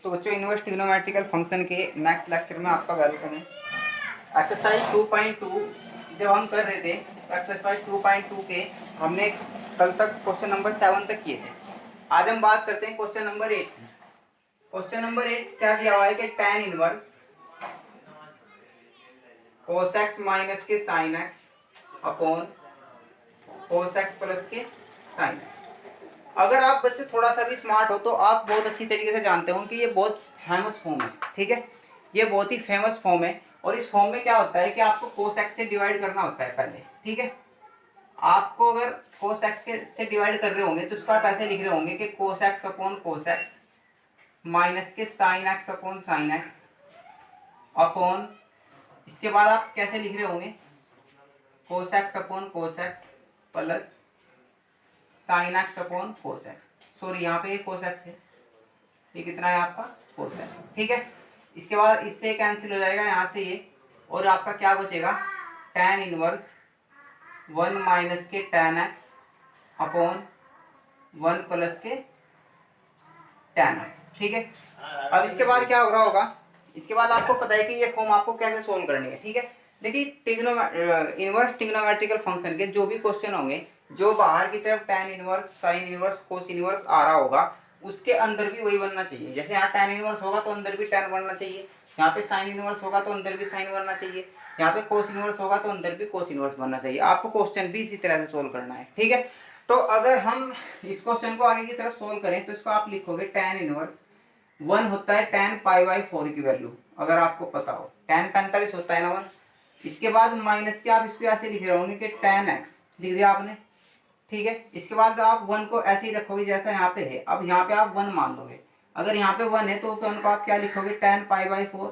तो बच्चों inverse trigonometrical function के नेक्स्ट लेक्चर में आपका वेलकम है। एक्सरसाइज 2.2 जब हम कर रहे थे तो एक्सरसाइज 2.2 के हमने कल तक क्वेश्चन नंबर 7 तक किए थे। आज हम बात करते हैं क्वेश्चन नंबर 8 की। क्वेश्चन नंबर 8 क्या दिया हुआ है कि tan inverse cos x minus के sin x upon cos x plus के sin x। अगर आप बच्चे थोड़ा सा भी स्मार्ट हो तो आप बहुत अच्छी तरीके से जानते हो कि ये बहुत फेमस फॉर्म है। ठीक है, ये बहुत ही फेमस फॉर्म है और इस फॉर्म में क्या होता है कि आपको cos x से डिवाइड करना होता है पहले। ठीक है, आपको अगर cos x से डिवाइड कर रहे होंगे तो उसको आप ऐसे लिख रहे होंगे कि cos x upon cos x minus के sin x upon sin x upon, इसके बाद आप कैसे लिख रहे होंगे cos x upon cos x plus sin x upon cos x। Sorry, यहाँ पे ये cos x है, ये कितना है आपका cos x। ठीक है, इसके बाद इससे कैंसिल हो जाएगा यहाँ से ये, और आपका क्या बचेगा tan इनवर्स 1 माइनस के tan x अपॉन 1 प्लस के tan x। ठीक है, अब इसके बाद क्या हो रहा होगा, इसके बाद आपको पता है कि ये फॉर्म आपको कैसे सोल्व करनी है। ठीक है, देखिए इनवर्स ट्रिग्नोमेट्रिकल फंक्शन के जो भी क्वेश्चन होंगे, जो बाहर की तरफ tan inverse sin inverse cos inverse आ रहा होगा उसके अंदर भी वही बनना चाहिए। जैसे यहाँ tan इनवर्स होगा तो अंदर भी tan बनना चाहिए, यहाँ पे sin इनवर्स होगा तो अंदर भी sin बनना चाहिए, यहाँ पे cos इनवर्स होगा तो अंदर भी cos इनवर्स बनना चाहिए। आपको क्वेश्चन भी इसी तरह से सोल्व करना है। ठीक है, तो अगर हम इस क्वेश्चन को आगे की तरफ सोल्व करें तो इसको आप लिखोगे tan इनवर्स 1 होता है tan π/4 की वैल्यू, अगर आपको पता हो tan 45 होता है ना 1। इसके बाद माइनस के आप इसको ऐसे लिख रहे होंगे कि tan x लिख दिया आपने। ठीक है, इसके बाद आप 1 को ऐसे ही रखोगे जैसा यहाँ पे है। अब यहाँ पे आप 1 मान लोगे, अगर यहाँ पे 1 है तो 1 को आप क्या लिखोगे tan π/4।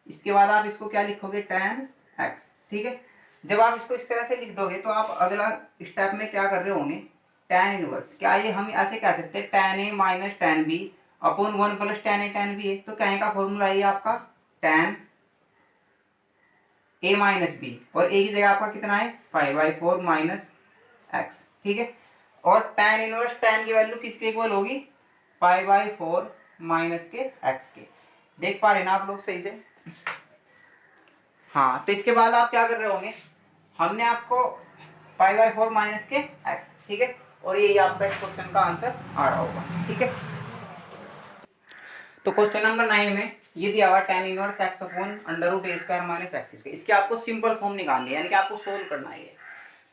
इसके बाद आप इसको क्या लिखोगे tan x। ठीक है, जब आप इसको इस तरह से लिख दोगे तो आप अगला स्टेप में क्या कर रहे होंगे tan इनवर्स, क्या ये हम ऐसे कह सकते हैं tan a minus tan b upon 1 plus tan a tan b है। तो क्या का फॉर्मूला है आपका tan a माइनस बी, और a की जगह आपका कितना है π/4 माइनस x। ठीक है, और tan इनवर्स tan की वैल्यू किसके इक्वल होगी π/4 माइनस के x के। देख पा रहे ना आप लोग सही से? हाँ, तो इसके बाद आप क्या कर रहे होंगे, हमने आपको π/4 माइनस के x, ठीक है, और यही आपका इस क्वेश्चन का आंसर आ रहा होगा। ठीक है, तो क्वेश्चन नंबर 9 में ये दिया हुआ tan inverse x upon √a² minus x²। इसकी आपको सिंपल फॉर्म निकालनी है, यानी कि आपको सोल्व करना है ये।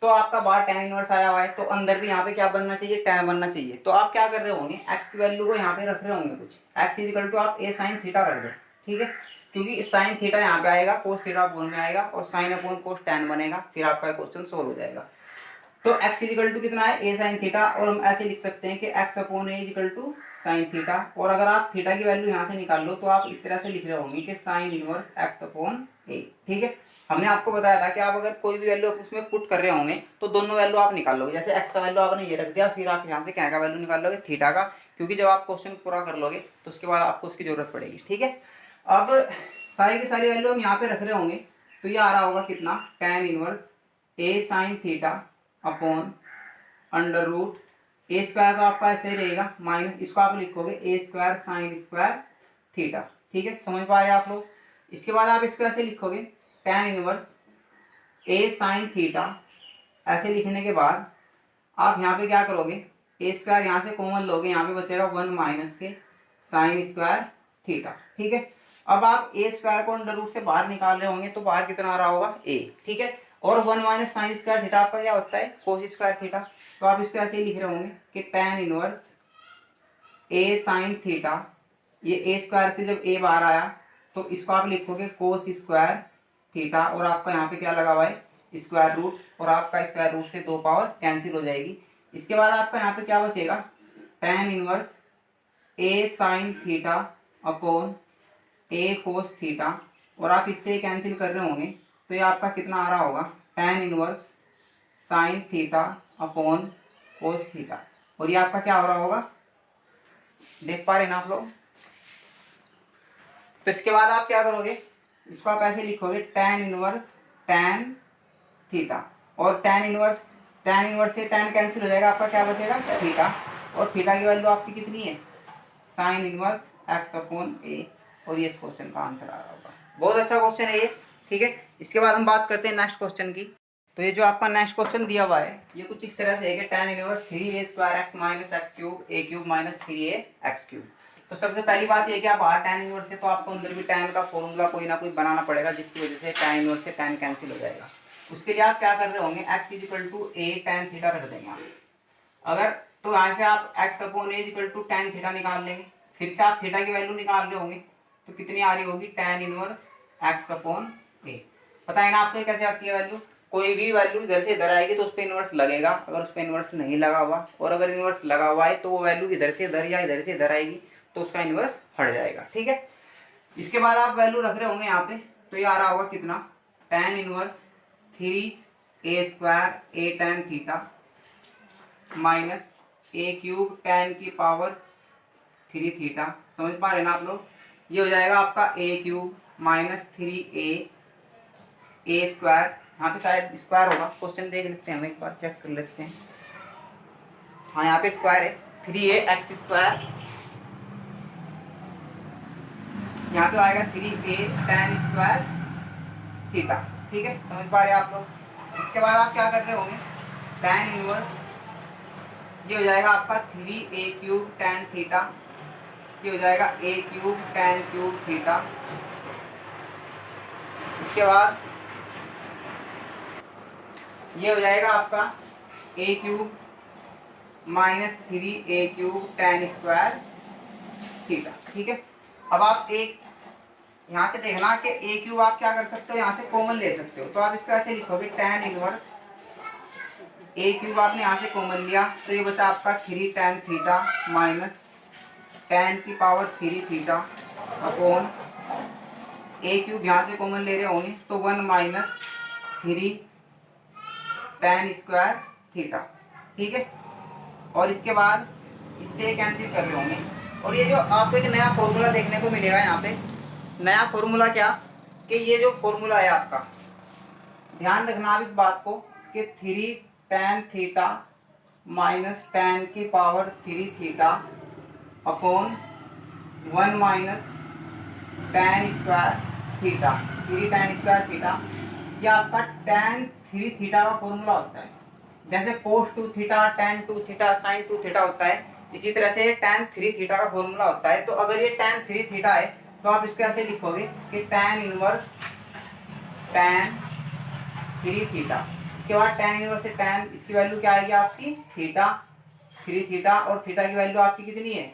तो आपका बाहर tan इनवर्स आया हुआ है तो अंदर भी यहाँ पे क्या बनना चाहिए tan बनना चाहिए। तो आप क्या कर रहे होंगे x की वैल्यू को यहाँ पे रख रहे होंगे कुछ, x इक्वल टू आप a sin थीटा रख दो। ठीक है, क्योंकि sin थीटा यहाँ पे आएगा, cos थीटा अपॉन में आएगा और sin अपॉन cos tan बनेगा, फिर आपका क्वेश्चन सोल्व हो जाएगा। तो x इक्वल टू कितना है a sin थीटा, और हम ऐसे लिख सकते हैं कि x upon a equal to sin theta. और अगर आप थीटा की वैल्यू यहाँ से निकाल लो तो आप इस तरह से लिख रहे होंगे कि sin inverse x upon a। ठीक है, हमने आपको बताया था कि आप अगर कोई भी वैल्यू उसमें पुट कर रहे होंगे तो दोनों वैल्यू आप निकाल लोगे। जैसे x का वैल्यू आपने ये रख दिया, फिर आप यहाँ से क्या का वैल्यू निकाल लोगे थीटा का, क्योंकि जब आप क्वेश्चन पूरा कर लोगे तो उसके बाद आपको उसकी जरूरत पड़ेगी। ठीक है, अब सारी की सारी वैल्यू हम यहाँ पे रख रहे होंगे तो ये आ रहा होगा कितना tan inverse a sin theta upon √a² तो आपका ऐसे ही रहेगा, माइनस इसको आप लिखोगे a² sin² थीटा। ठीक है, समझ पा रहे हैं आप लोग? इसके बाद आप इसको ऐसे लिखोगे tan inverse a sin theta. ऐसे लिखने के बाद आप यहाँ पे क्या करोगे, a² यहाँ से कॉमन लोगे, यहाँ पे बचेगा 1 माइनस के sin² थीटा। ठीक है, अब आप a² को √, से बाहर निकाल रहे होंगे तो बाहर कितना आ रहा होगा a। ठीक है, और 1 माइनस sin² थीटा आपका क्या होता है cos² थीटा। तो आप इसको ऐसे ही लिख रहे होंगे कि tan inverse a sin theta, ये a² से जब a बाहर आया तो इसको आप लिखोगे cos² थीटा, और आपका यहाँ पे क्या लगा हुआ है स्क्वायर रूट, और आपका स्क्वायर रूट से 2 पावर कैंसिल हो जाएगी। इसके बाद आपका यहाँ पे क्या बचेगा tan inverse a sin theta upon a cos theta, और आप इससे कैंसिल कर रहे होंगे तो ये आपका कितना आ रहा होगा tan inverse sin theta upon cos theta, और ये आपका क्या हो रहा होगा, देख पा रहे ना आप लोग? तो इसके बाद आप क्या करोगे, इसको आप ऐसे लिखोगे tan इनवर्स tan थीटा, और tan इनवर्स से tan कैंसिल हो जाएगा, आपका क्या बचेगा थीटा, और थीटा की वैल्यू आपकी कितनी है sin इनवर्स एक्स अपॉन ए, और ये इस क्वेश्चन का आंसर आ रहा होगा। बहुत अच्छा क्वेश्चन है ये, ठीक है। इसके बाद हम बात करते हैं नेक्स्ट क्वेश्चन की। तो ये जो आपका नेक्स्ट क्वेश्चन दिया हुआ है ये कुछ इस तरह से है कि tan inverse 3a square x minus x cube a cube minus 3a x cube. तो सबसे पहली बात ये कि आप r tan इनवर्स है तो आपको अंदर भी tan का फॉर्मूला कोई ना कोई बनाना पड़ेगा, जिसकी वजह से tan इनवर्स से tan कैंसिल हो जाएगा। उसके लिए आप क्या कर रहे होंगे, x is equal to a tan theta रख देंगे आप। अगर तो यहाँ से आप x upon a is equal to tan theta निकाल लेंगे, फिर से आप थीटा की वैल्यू निकाल रहे होंगे तो कितनी आ रही होगी, tan इनवर्स x अपॉन ए। पता है ना आपको कैसे आती है वैल्यू, कोई भी वैल्यू इधर से इधर आएगी तो उस पर इनवर्स लगेगा, अगर उस पर इनवर्स नहीं लगा हुआ और अगर इनवर्स लगा हुआ है तो वो वैल्यू इधर से इधर या इधर से इधर आएगी तो उसका इनवर्स हट जाएगा, ठीक है। इसके बाद आप वैल्यू रख रहे होंगे यहाँ पे, तो ये आ रहा होगा कितना, tan inverse 3a square a tan theta minus a cube tan की पावर 3 थीटा। समझ पा रहे ना आप लोग, ये हो जाएगा आपका a cube minus 3a a square, यहाँ पे शायद स्क्वायर होगा, क्वेश्चन देख लेते हैं हम एक बार, चेक कर लेते हैं। हाँ यहाँ पे स्क्वायर है, 3a एक्स स्क्वायर, यहाँ पे आएगा 3a tan स्क्वायर थीटा, ठीक है। समझ पा रहे हैं आप लोग। इसके बाद आप क्या कर रहे होंगे, tan इनवर्स ये हो जाएगा आपका 3a क्यूब tan थीटा, ये हो जाएगा a cube tan cube theta. इसके बाद ये हो जाएगा आपका a cube minus 3a cube tan square theta, ठीक है। अब आप एक यहाँ से देखना कि a क्यूब आप क्या कर सकते हो, यहाँ से कॉमन ले सकते हो, तो आप इसको ऐसे लिखोगे tan इनवर्स a क्यूब आपने यहाँ से कॉमन लिया तो ये बचा आपका 3 tan थीटा माइनस tan की power 3 theta upon a cube यहाँ से कॉमन ले रहे होंगे तो 1 माइनस 3 tan स्क्वायर थीटा, ठीक है। और इसके बाद इससे कैंसिल कर रहे होंगे, और ये जो आपको एक नया फॉर्मूला देखने को मिलेगा यहाँ पे, नया फॉर्मूला क्या, कि ये जो फॉर्मूला है आपका, ध्यान रखना आप इस बात को कि 3 tan थीटा माइनस tan की power 3 theta upon 1 minus tan square theta, 3 tan square theta, ये आपका tan 3 थीटा का फॉर्मूला होता है। जैसे cos 2 theta, tan 2 theta, sin 2 theta होता है, इसी तरह से tan 3 थीटा का फॉर्मूला होता है। तो अगर ये tan 3 थीटा है तो आप इसको ऐसे लिखोगे कि tan इनवर्स tan 3 थीटा। इसके बाद tan इनवर्स से tan, इसकी वैल्यू क्या आएगी आपकी, थीटा, 3 थीटा, और थीटा की वैल्यू आपकी कितनी है,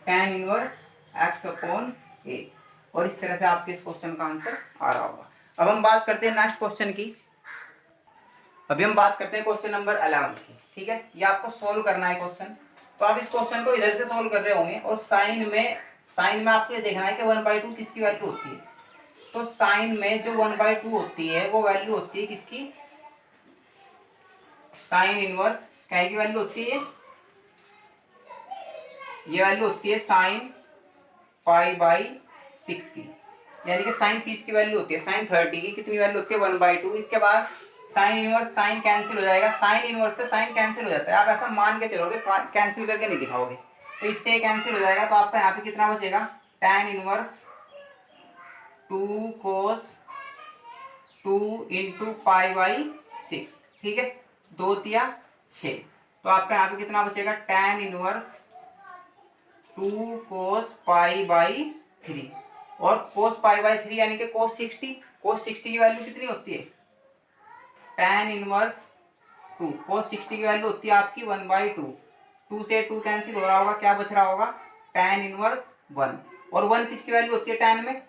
tan inverse x upon a। और इस तरह से आपके इस क्वेश्चन का आंसर आ रहा होगा। अब हम बात करते हैं नेक्स्ट क्वेश्चन की। अभी हम बात करते हैं क्वेश्चन नंबर 11 की, ठीक है। ये आपको सोल्व करना है क्वेश्चन। तो आप इस क्वेश्चन को इधर से सोल्व कर रहे होंगे, और साइन में आपको ये देखना है कि 1/2 किसकी वैल्यू होती है। तो साइन में जो 1/2 होती है वो वैल्यू होती है किसकी, साइन इनवर्स क्या की वैल्यू होती है, ये वैल्यू होती है साइन π/6 की, यानी कि साइन 30 की वैल्यू होती है, साइन 30 की कितनी वैल्यू होती है, 1/2। इसके बाद साइन इनवर्स, साइन कैंसिल हो जाएगा, साइन इनवर्स से साइन कैंसिल हो जाता है, आप ऐसा मान के चलोगे, कैंसिल करके नहीं दिखाओगे, तो इससे कैंसिल हो जाएगा। तो आपका यहाँ पे कितना बचेगा, tan इनवर्स 2 cos 2 इंटू π/6, ठीक है, 2 तिया 6। तो आपका यहाँ पे कितना बचेगा, tan इनवर्स 2 cos π/3, और cos π/3 यानी कि cos 60 की वैल्यू कितनी होती है, tan इनवर्स 2 cos 60 की वैल्यू होती है आपकी 1/2। 2 से 2 कैंसिल हो रहा होगा, क्या बच रहा होगा, tan इनवर्स 1। और 1 किसकी वैल्यू होती है, tan में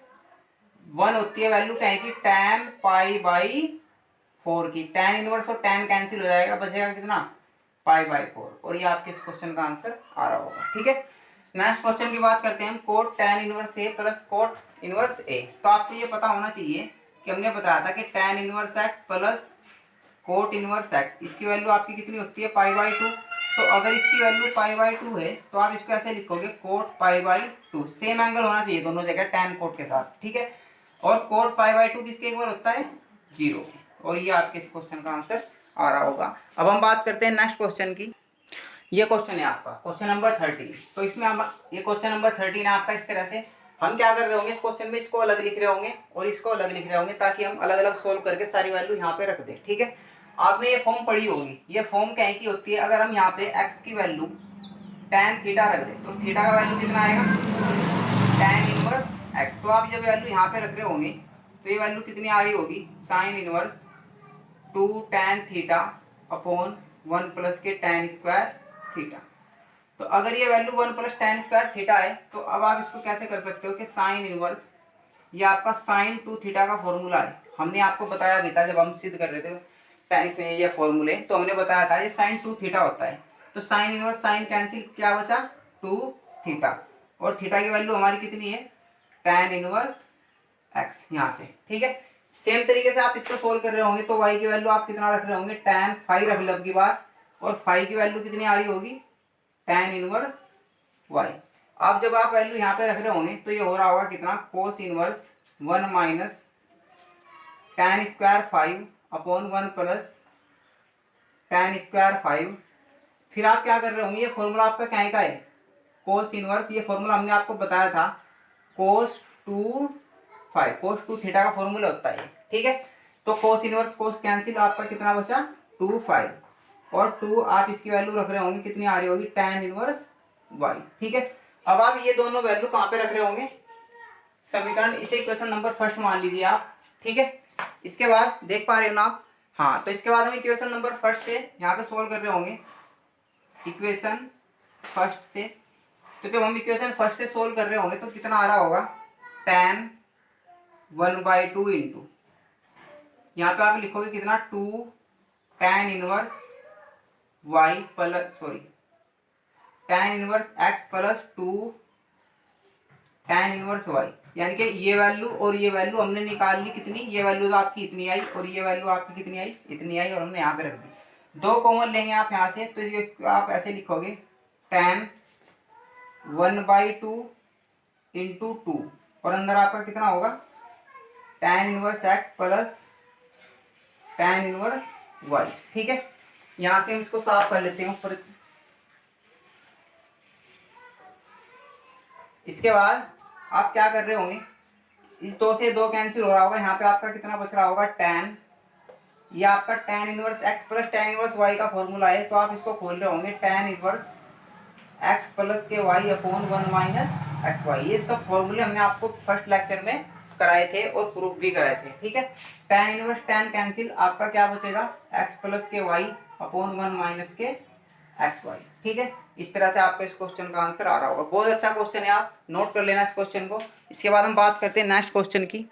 1 होती है वैल्यू क्या है कि tan π/4 की। tan इनवर्स और tan कैंसिल हो जाएगा, बचेगा कितना, π/4। और ये आपके इस क्वेश्चन का आंसर आ रहा होगा, ठीक है। नेक्स्ट क्वेश्चन की बात करते हैं हम, cot tan inverse a plus cot inverse a। तो आपको ये पता होना चाहिए कि हमने बताया था कि tan inverse x plus cot inverse x, इसकी वैल्यू आपकी कितनी होती है, π/2। तो अगर इसकी वैल्यू π/2 है तो आप इसको ऐसे लिखोगे कोट π/2, सेम एंगल होना चाहिए दोनों जगह tan कोट के साथ, ठीक है। और कोट π/2 किसके इक्वल होता है, 0। और ये आपके इस क्वेश्चन का आंसर आ रहा होगा। अब हम बात करते हैं नेक्स्ट क्वेश्चन की। ये क्वेश्चन है आपका क्वेश्चन नंबर 13। तो इसमें हम ये क्वेश्चन नंबर 13 है आपका। इस तरह से हम क्या कर रहे होंगे इस क्वेश्चन में, इसको अलग लिख रहे होंगे और इसको अलग लिख रहे होंगे, ताकि हम अलग अलग सोल्व करके सारी वैल्यू यहाँ पे रख दें। ठीक है, आपने ये फॉर्म पढ़ी होगी। ये फॉर्म क्या की होती है, अगर हम यहाँ पे एक्स की वैल्यू tan थीटा रख दें तो थीटा का वैल्यू कितना आएगा, tan इनवर्स एक्स। तो आप जब वैल्यू यहाँ पे रख रहे होंगे तो ये वैल्यू कितनी आ रही होगी, sine inverse 2 tan theta upon 1 plus के tan स्क्वायर थीटा। तो अगर ये value 1 plus tan square theta है तो अब आप इसको कैसे कर सकते हो कि साइन इनवर्स, ये आपका साइन 2 थीटा का फॉर्मूला है। हमने आपको बताया भी था जब हम सिद्ध कर रहे थे tan से ये फॉर्मूले, तो हमने बताया था ये साइन 2 थीटा होता है। तो साइन इनवर्स साइन कैंसिल, क्या बचा 2 थीटा, और थीटा की वैल्यू हमारी कितनी है tan इनवर्स एक्स यहाँ से। ठीक है, सेम तरीके से आप इसको सोल्व कर रहे होंगे तो y की वैल्यू आप कितना रख रहे होंगे, tan फाई रख लो अब की बार, और फाई की वैल्यू कितनी आ रही होगी, tan इनवर्स y। अब जब आप वैल्यू यहाँ पे रख रहे होंगे तो ये हो रहा होगा कितना, cos inverse 1 minus tan square 5 upon 1 plus tan square 5। फिर आप क्या कर रहे होंगे, ये फॉर्मूला आपका क्या का है, कोस इनवर्स। ये फॉर्मूला हमने आपको बताया था कोस 2 5, कोस 2 थीटा का फॉर्मूला होता है। ठीक है, तो कोस इनवर्स कोस कैंसिल, आपका कितना बचा 2 5, और 2 आप इसकी वैल्यू रख रहे होंगे कितनी आ रही होगी, tan इनवर्स y। ठीक है, अब आप ये दोनों वैल्यू कहाँ पे रख रहे होंगे, समीकरण, इसे इक्वेशन नंबर फर्स्ट मान लीजिए आप। ठीक है, इसके बाद देख पा रहे हो ना आप, हाँ, तो इसके बाद हम इक्वेशन नंबर फर्स्ट से यहाँ पे सोल्व कर रहे होंगे, इक्वेशन फर्स्ट से। तो जब हम इक्वेशन फर्स्ट से सोल्व कर रहे होंगे तो कितना आ रहा होगा, tan 1/2 इंटू, यहाँ पे आप लिखोगे कितना 2 tan inverse y plus tan inverse x plus 2 tan inverse y। यानी कि ये वैल्यू और ये वैल्यू हमने निकाल ली कितनी, ये वैल्यू तो आपकी इतनी आई और ये वैल्यू आपकी कितनी आई, इतनी आई, और हमने यहाँ पे रख दी। दो कॉमन लेंगे आप यहाँ से, तो ये आप ऐसे लिखोगे tan 1/2 इंटू 2, और अंदर आपका कितना होगा tan inverse x plus tan inverse y। ठीक है, यहां से हम इसको साफ कर लेते हैं ऊपर। इसके बाद आप क्या कर रहे होंगे, इस 2 से 2 कैंसिल हो रहा होगा, यहाँ पे आपका कितना बच रहा होगा tan, ये आपका tan inverse x plus tan inverse y का फॉर्मूला है। तो आप इसको खोल रहे होंगे tan इनवर्स x प्लस के y upon 1 minus x y. ये सब फॉर्मूले हमने आपको फर्स्ट लेक्चर में कराए थे और प्रूफ भी कराए थे। ठीक है, tan इनवर्स tan कैंसिल, आपका क्या बचेगा, x प्लस के y अपॉन 1 माइनस के एक्स वाई। ठीक है, इस तरह से आपका इस क्वेश्चन का आंसर आ रहा होगा। बहुत अच्छा क्वेश्चन है, आप नोट कर लेना इस क्वेश्चन को। इसके बाद हम बात करते हैं नेक्स्ट क्वेश्चन की।